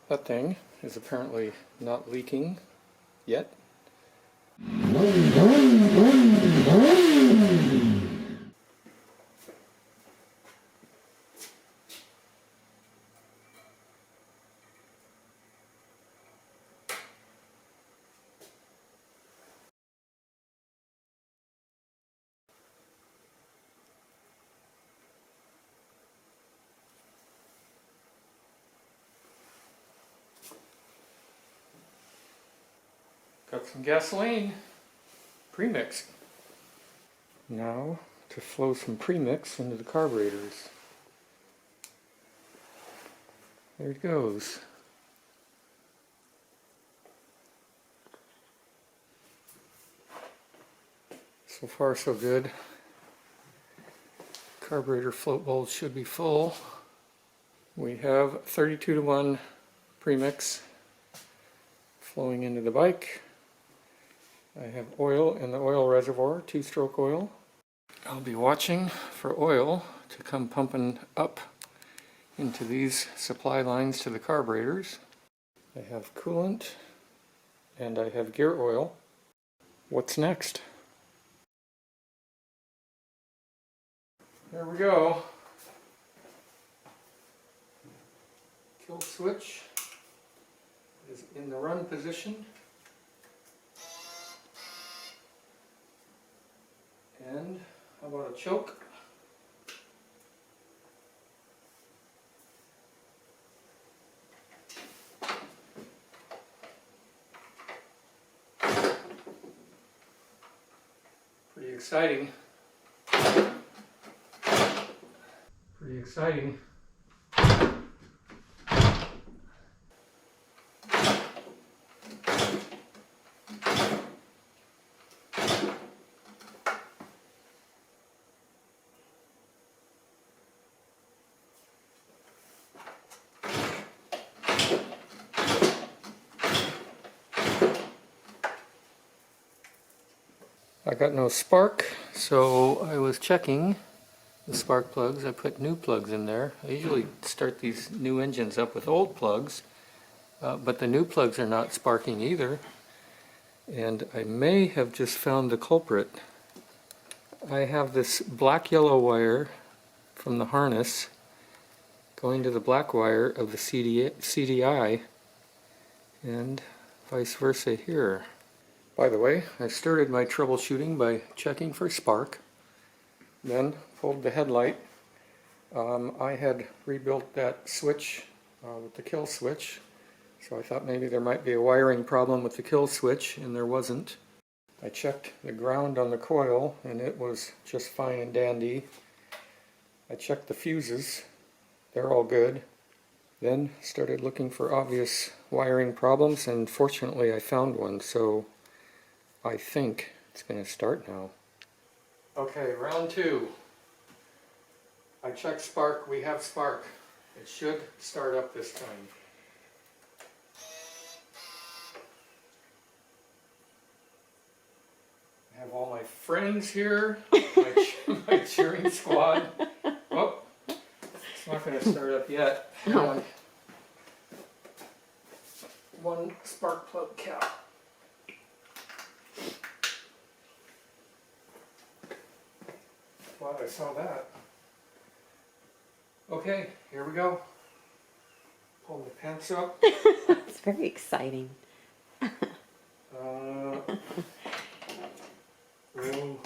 That thing is apparently not leaking yet. Got some gasoline, premix. Now to flow some premix into the carburetors. There it goes. So far so good. Carburetor float bowls should be full. We have 32:1 premix flowing into the bike. I have oil in the oil reservoir, 2-stroke oil. I'll be watching for oil to come pumping up into these supply lines to the carburetors. I have coolant and I have gear oil. What's next? There we go. Kill switch is in the run position. And how about a choke? Pretty exciting. Pretty exciting. I got no spark, so I was checking the spark plugs. I put new plugs in there. I usually start these new engines up with old plugs, but the new plugs are not sparking either. And I may have just found the culprit. I have this black-yellow wire from the harness going to the black wire of the CDI, and vice versa here. By the way, I started my troubleshooting by checking for spark, then pulled the headlight. I had rebuilt that switch with the kill switch, so I thought maybe there might be a wiring problem with the kill switch, and there wasn't. I checked the ground on the coil, and it was just fine and dandy. I checked the fuses, they're all good. Then started looking for obvious wiring problems, and fortunately I found one, so I think it's going to start now. Okay, round 2. I checked spark, we have spark. It should start up this time. I have all my friends here, my cheering squad. Oh, it's not going to start up yet. One spark plug cap. Glad I saw that. Okay, here we go. Pull the pants up. It's very exciting. We'll